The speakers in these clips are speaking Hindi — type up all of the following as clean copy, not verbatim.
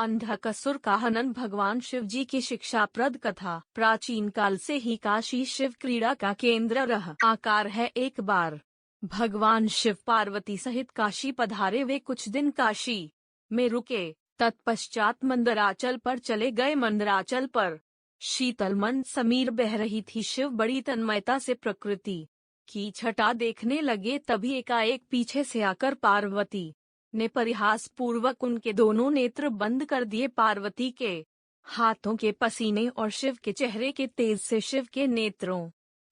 अंधकासुर का हनन भगवान शिव जी की शिक्षाप्रद कथा। प्राचीन काल से ही काशी शिव क्रीड़ा का केंद्र रहा आकार है। एक बार भगवान शिव पार्वती सहित काशी पधारे। वे कुछ दिन काशी में रुके, तत्पश्चात मंदराचल पर चले गए। मंदराचल पर शीतल मंद समीर बह रही थी। शिव बड़ी तन्मयता से प्रकृति की छटा देखने लगे। तभी एकाएक पीछे से आकर पार्वती ने परिहास पूर्वक उनके दोनों नेत्र बंद कर दिए। पार्वती के हाथों के पसीने और शिव के चेहरे के तेज से शिव के नेत्रों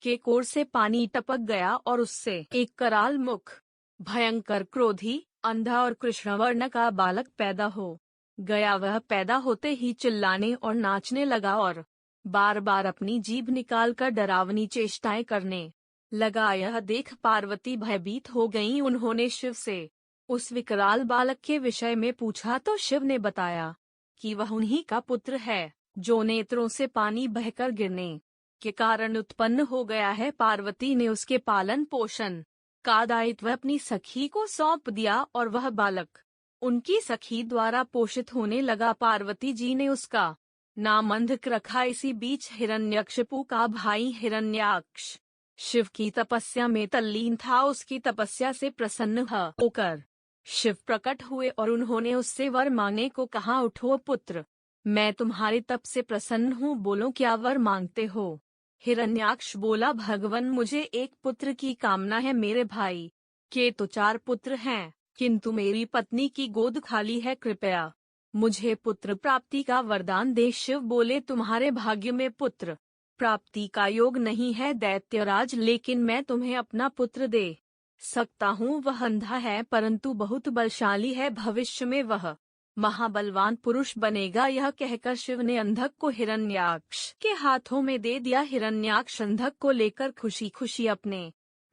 के कोर से पानी टपक गया और उससे एक कराल मुख, भयंकर क्रोधी, अंधा और कृष्णवर्ण का बालक पैदा हो गया। वह पैदा होते ही चिल्लाने और नाचने लगा और बार बार अपनी जीभ निकालकर डरावनी चेष्टाएं करने लगा। यह देख पार्वती भयभीत हो गईं। उन्होंने शिव से उस विकराल बालक के विषय में पूछा तो शिव ने बताया कि वह उन्हीं का पुत्र है जो नेत्रों से पानी बहकर गिरने के कारण उत्पन्न हो गया है। पार्वती ने उसके पालन पोषण का दायित्व अपनी सखी को सौंप दिया और वह बालक उनकी सखी द्वारा पोषित होने लगा। पार्वती जी ने उसका नाम अंधक रखा। इसी बीच हिरण्यकशिपु का भाई हिरण्याक्ष शिव की तपस्या में तल्लीन था। उसकी तपस्या से प्रसन्न होकर शिव प्रकट हुए और उन्होंने उससे वर मांगने को कहा। उठो पुत्र, मैं तुम्हारे तप से प्रसन्न हूँ, बोलो क्या वर मांगते हो। हिरण्याक्ष बोला, भगवन मुझे एक पुत्र की कामना है। मेरे भाई के तो 4 पुत्र हैं, किंतु मेरी पत्नी की गोद खाली है। कृपया मुझे पुत्र प्राप्ति का वरदान दे। शिव बोले, तुम्हारे भाग्य में पुत्र प्राप्ति का योग नहीं है दैत्यराज, लेकिन मैं तुम्हें अपना पुत्र दे सकता हूँ। वह अंधा है परंतु बहुत बलशाली है। भविष्य में वह महाबलवान पुरुष बनेगा। यह कहकर शिव ने अंधक को हिरण्याक्ष के हाथों में दे दिया। हिरण्याक्ष अंधक को लेकर खुशी खुशी अपने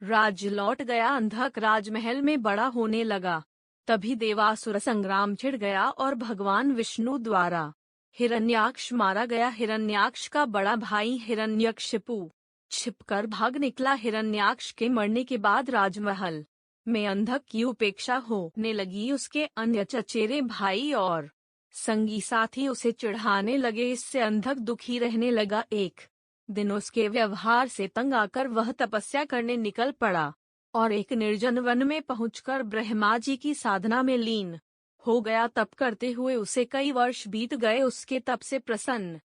राज्य लौट गया। अंधक राजमहल में बड़ा होने लगा। तभी देवासुर संग्राम छिड़ गया और भगवान विष्णु द्वारा हिरण्याक्ष मारा गया। हिरण्याक्ष का बड़ा भाई हिरण्यकशिपु छिपकर भाग निकला। हिरण्याक्ष के मरने के बाद राजमहल में अंधक की उपेक्षा होने लगी। उसके अन्य चचेरे भाई और संगी साथी उसे चिढ़ाने लगे। इससे अंधक दुखी रहने लगा। एक दिन उसके व्यवहार से तंग आकर वह तपस्या करने निकल पड़ा और एक निर्जन वन में पहुंचकर ब्रह्मा जी की साधना में लीन हो गया। तप करते हुए उसे कई वर्ष बीत गए। उसके तप से प्रसन्न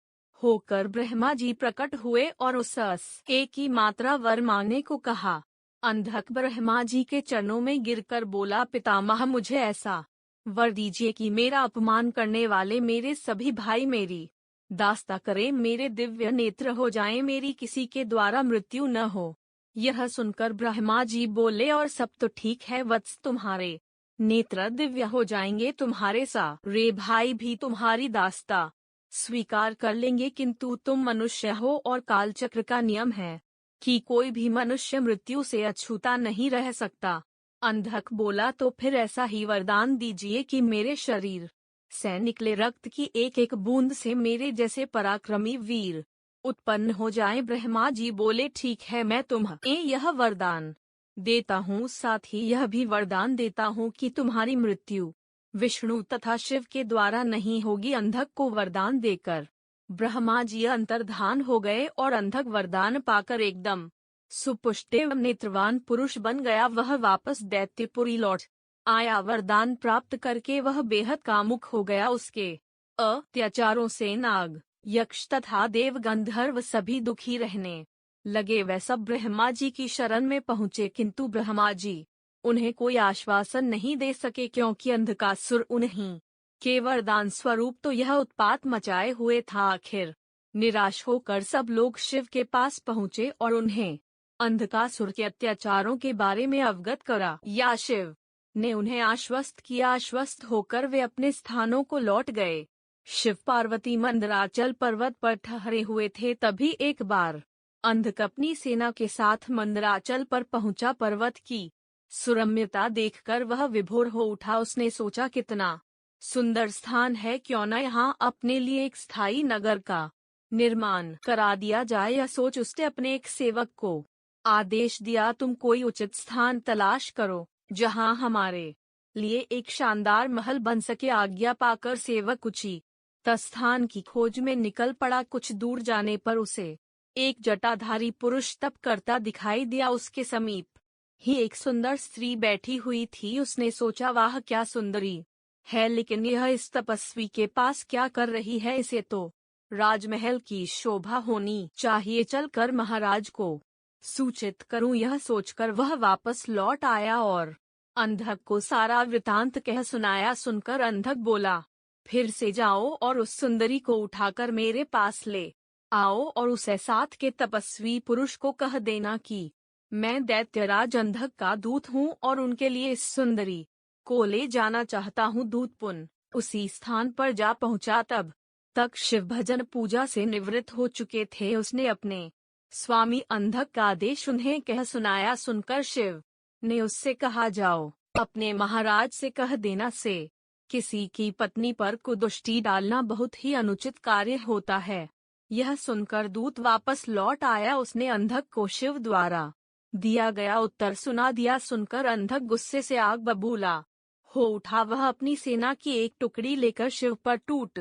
होकर ब्रह्मा जी प्रकट हुए और उससे एक ही मात्रा वर मांगने को कहा। अंधक ब्रह्मा जी के चरणों में गिरकर बोला, पितामह मुझे ऐसा वर दीजिए कि मेरा अपमान करने वाले मेरे सभी भाई मेरी दास्ता करें, मेरे दिव्य नेत्र हो जाएं, मेरी किसी के द्वारा मृत्यु न हो। यह सुनकर ब्रह्मा जी बोले, और सब तो ठीक है वत्स, तुम्हारे नेत्र दिव्य हो जाएंगे, तुम्हारे सारे भाई भी तुम्हारी दास्ता स्वीकार कर लेंगे, किंतु तुम मनुष्य हो और कालचक्र का नियम है कि कोई भी मनुष्य मृत्यु से अछूता नहीं रह सकता। अंधक बोला, तो फिर ऐसा ही वरदान दीजिए कि मेरे शरीर से निकले रक्त की एक एक बूंद से मेरे जैसे पराक्रमी वीर उत्पन्न हो जाएं। ब्रह्मा जी बोले, ठीक है, मैं तुम्हें यह वरदान देता हूँ, साथ ही यह भी वरदान देता हूँ कि तुम्हारी मृत्यु विष्णु तथा शिव के द्वारा नहीं होगी। अंधक को वरदान देकर ब्रह्मा जी अंतर्धान हो गए और अंधक वरदान पाकर एकदम सुपुष्ट एवं नेत्रवान पुरुष बन गया। वह वापस दैत्यपुरी लौट आया। वरदान प्राप्त करके वह बेहद कामुक हो गया। उसके अत्याचारों से नाग, यक्ष तथा देव गंधर्व सभी दुखी रहने लगे। वह सब ब्रह्मा जी की शरण में पहुँचे, किंतु ब्रह्मा जी उन्हें कोई आश्वासन नहीं दे सके, क्योंकि अंधकासुर उन्हीं के वरदान स्वरूप तो यह उत्पात मचाए हुए था। आखिर निराश होकर सब लोग शिव के पास पहुँचे और उन्हें अंधकासुर के अत्याचारों के बारे में अवगत करा। या शिव ने उन्हें आश्वस्त किया। आश्वस्त होकर वे अपने स्थानों को लौट गए। शिव पार्वती मंदराचल पर्वत पर ठहरे हुए थे। तभी एक बार अंधक अपनी सेना के साथ मंदराचल पर पहुंचा। पर्वत की सुरम्यता देखकर वह विभोर हो उठा। उसने सोचा, कितना सुंदर स्थान है, क्यों न यहाँ अपने लिए एक स्थायी नगर का निर्माण करा दिया जाए। यह सोच उसने अपने एक सेवक को आदेश दिया, तुम कोई उचित स्थान तलाश करो जहाँ हमारे लिए एक शानदार महल बन सके आज्ञा पाकर सेवक उची तस्थान की खोज में निकल पड़ा। कुछ दूर जाने पर उसे एक जटाधारी पुरुष तप करता दिखाई दिया। उसके समीप ही एक सुंदर स्त्री बैठी हुई थी। उसने सोचा, वाह क्या सुंदरी है, लेकिन यह इस तपस्वी के पास क्या कर रही है। इसे तो राजमहल की शोभा होनी चाहिए, चलकर महाराज को सूचित करूं। यह सोचकर वह वापस लौट आया और अंधक को सारा वृतांत कह सुनाया। सुनकर अंधक बोला, फिर से जाओ और उस सुंदरी को उठाकर मेरे पास ले आओ और उसे साथ के तपस्वी पुरुष को कह देना कि मैं दैत्यराज अंधक का दूत हूँ और उनके लिए इस सुंदरी को ले जाना चाहता हूँ। दूत पुन उसी स्थान पर जा पहुँचा। तब तक शिव भजन पूजा से निवृत्त हो चुके थे। उसने अपने स्वामी अंधक का आदेश उन्हें कह सुनाया। सुनकर शिव ने उससे कहा, जाओ अपने महाराज से कह देना से किसी की पत्नी पर कुदृष्टि डालना बहुत ही अनुचित कार्य होता है। यह सुनकर दूत वापस लौट आया। उसने अंधक को शिव द्वारा दिया गया उत्तर सुना दिया। सुनकर अंधक गुस्से से आग बबूला हो उठा। वह अपनी सेना की एक टुकड़ी लेकर शिव पर टूट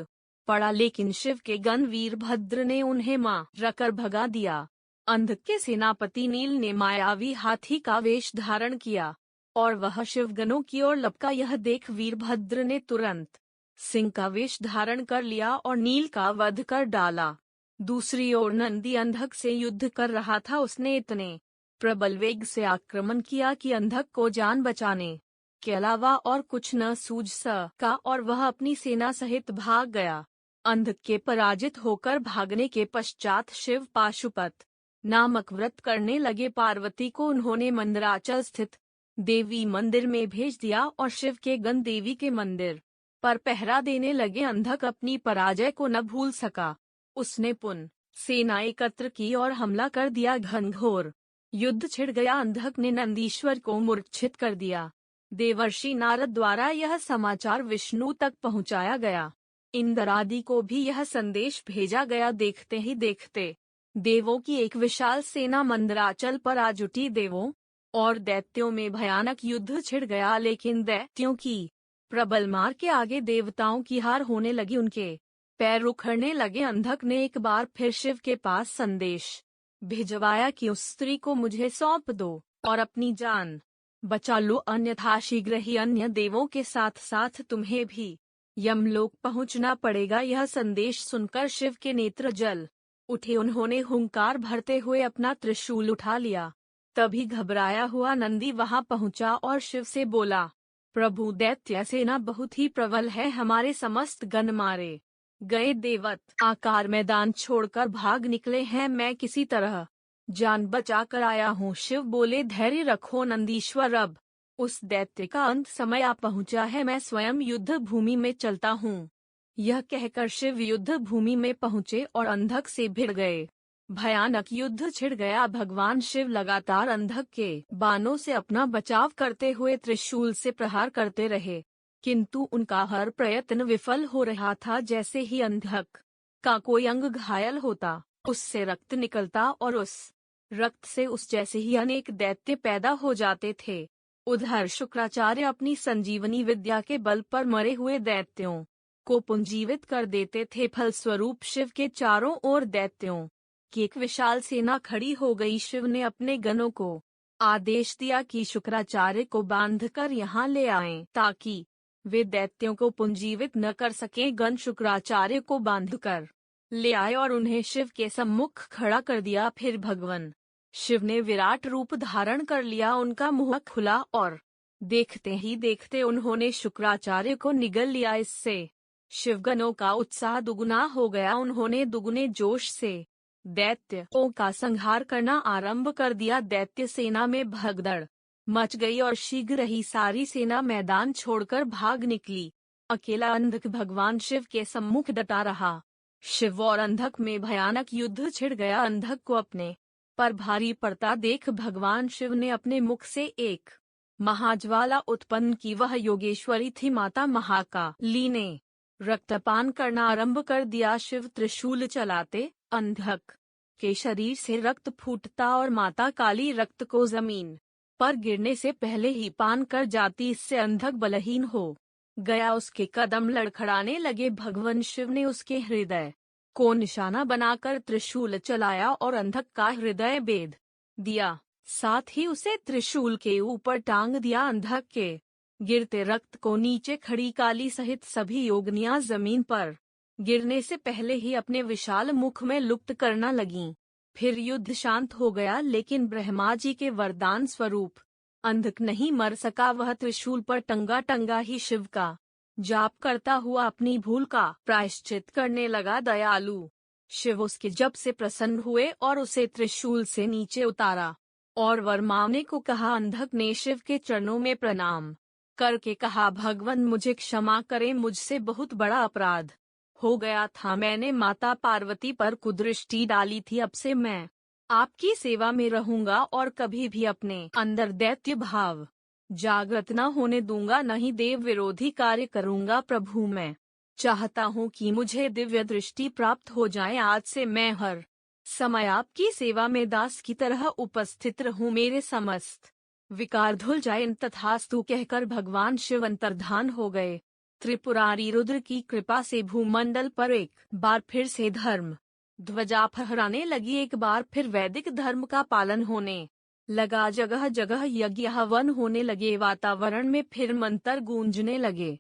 पड़ा, लेकिन शिव के गण वीरभद्र ने उन्हें मारकर भगा दिया। अंधक के सेनापति नील ने मायावी हाथी का वेश धारण किया और वह शिवगणों की ओर लपका। यह देख वीरभद्र ने तुरंत सिंह का वेश धारण कर लिया और नील का वध कर डाला। दूसरी ओर नंदी अंधक से युद्ध कर रहा था। उसने इतने प्रबल वेग से आक्रमण किया कि अंधक को जान बचाने के अलावा और कुछ न सूझ सका और वह अपनी सेना सहित भाग गया। अंधक के पराजित होकर भागने के पश्चात शिव पाशुपत नामक व्रत करने लगे। पार्वती को उन्होंने मंदराचल स्थित देवी मंदिर में भेज दिया और शिव के गण देवी के मंदिर पर पहरा देने लगे। अंधक अपनी पराजय को न भूल सका। उसने पुनः सेना एकत्र की और हमला कर दिया। घनघोर युद्ध छिड़ गया। अंधक ने नंदीश्वर को मूर्छित कर दिया। देवर्षि नारद द्वारा यह समाचार विष्णु तक पहुंचाया गया। इंद्र आदि को भी यह संदेश भेजा गया। देखते ही देखते देवों की एक विशाल सेना मंदराचल पर आ जुटी। देवों और दैत्यों में भयानक युद्ध छिड़ गया, लेकिन दैत्यों की प्रबल मार के आगे देवताओं की हार होने लगी। उनके पैर उखड़ने लगे। अंधक ने एक बार फिर शिव के पास संदेश भिजवाया कि उस स्त्री को मुझे सौंप दो और अपनी जान बचा लो, अन्यथा शीघ्र ही अन्य देवों के साथ साथ तुम्हें भी यमलोक पहुंचना पड़ेगा। यह संदेश सुनकर शिव के नेत्र जल उठे। उन्होंने हुंकार भरते हुए अपना त्रिशूल उठा लिया। तभी घबराया हुआ नंदी वहां पहुंचा और शिव से बोला, प्रभु दैत्य सेना बहुत ही प्रबल है, हमारे समस्त गण मारे गए। देवत आकार मैदान छोड़कर भाग निकले हैं, मैं किसी तरह जान बचा कर आया हूँ। शिव बोले, धैर्य रखो नंदीश्वर, अब उस दैत्य का अंत समय आ पहुँचा है, मैं स्वयं युद्ध भूमि में चलता हूँ। यह कहकर शिव युद्ध भूमि में पहुँचे और अंधक से भिड़ गए। भयानक युद्ध छिड़ गया। भगवान शिव लगातार अंधक के बाणों से अपना बचाव करते हुए त्रिशूल से प्रहार करते रहे, किंतु उनका हर प्रयत्न विफल हो रहा था। जैसे ही अंधक का कोई अंग घायल होता, उससे रक्त निकलता और उस रक्त से उस जैसे ही अनेक दैत्य पैदा हो जाते थे। उधर शुक्राचार्य अपनी संजीवनी विद्या के बल पर मरे हुए दैत्यों को पुनजीवित कर देते थे। फलस्वरूप शिव के चारों ओर दैत्यों की एक विशाल सेना खड़ी हो गई। शिव ने अपने गणों को आदेश दिया कि शुक्राचार्य को बांधकर यहाँ ले आएं, ताकि वे दैत्यों को पुनजीवित न कर सकें। गण शुक्राचार्य को बांधकर ले आए और उन्हें शिव के सम्मुख खड़ा कर दिया। फिर भगवान शिव ने विराट रूप धारण कर लिया। उनका मुंह खुला और देखते ही देखते उन्होंने शुक्राचार्य को निगल लिया। इससे शिवगणों का उत्साह दुगुना हो गया। उन्होंने दुगुने जोश से दैत्यों का संहार करना आरंभ कर दिया। दैत्य सेना में भगदड़ मच गई और शीघ्र ही सारी सेना मैदान छोड़कर भाग निकली। अकेला अंधक भगवान शिव के सम्मुख डटा रहा। शिव और अंधक में भयानक युद्ध छिड़ गया। अंधक को अपने पर भारी पड़ता देख भगवान शिव ने अपने मुख से एक महाज्वाला उत्पन्न की। वह योगेश्वरी थी। माता महाकाली ने रक्तपान करना आरंभ कर दिया। शिव त्रिशूल चलाते अंधक के शरीर से रक्त फूटता और माता काली रक्त को जमीन पर गिरने से पहले ही पान कर जाती, इससे अंधक बलहीन हो गया। उसके कदम लड़खड़ाने लगे। भगवान शिव ने उसके हृदय को निशाना बनाकर त्रिशूल चलाया और अंधक का हृदय भेद दिया। साथ ही उसे त्रिशूल के ऊपर टांग दिया। अंधक के गिरते रक्त को नीचे खड़ी काली सहित सभी योगिनियां जमीन पर गिरने से पहले ही अपने विशाल मुख में लुप्त करना लगीं। फिर युद्ध शांत हो गया, लेकिन ब्रह्मा जी के वरदान स्वरूप अंधक नहीं मर सका। वह त्रिशूल पर टंगा टंगा ही शिव का जाप करता हुआ अपनी भूल का प्रायश्चित करने लगा। दयालु शिव उसके जप से प्रसन्न हुए और उसे त्रिशूल से नीचे उतारा और वर मांगने को कहा। अंधक ने शिव के चरणों में प्रणाम करके कहा, भगवान मुझे क्षमा करें, मुझसे बहुत बड़ा अपराध हो गया था। मैंने माता पार्वती पर कुदृष्टि डाली थी। अब से मैं आपकी सेवा में रहूंगा और कभी भी अपने अंदर दैत्य भाव जागृत न होने दूंगा, नहीं देव विरोधी कार्य करूंगा। प्रभु मैं चाहता हूँ कि मुझे दिव्य दृष्टि प्राप्त हो जाए। आज से मैं हर समय आपकी सेवा में दास की तरह उपस्थित रहूं, मेरे समस्त विकार धुल जाए। तथास्तु कहकर भगवान शिव अंतर्धान हो गए। त्रिपुरारी रुद्र की कृपा से भूमंडल पर एक बार फिर से धर्म ध्वजा फहराने लगी। एक बार फिर वैदिक धर्म का पालन होने लगा। जगह जगह यज्ञ हवन होने लगे। वातावरण में फिर मंत्र गूंजने लगे।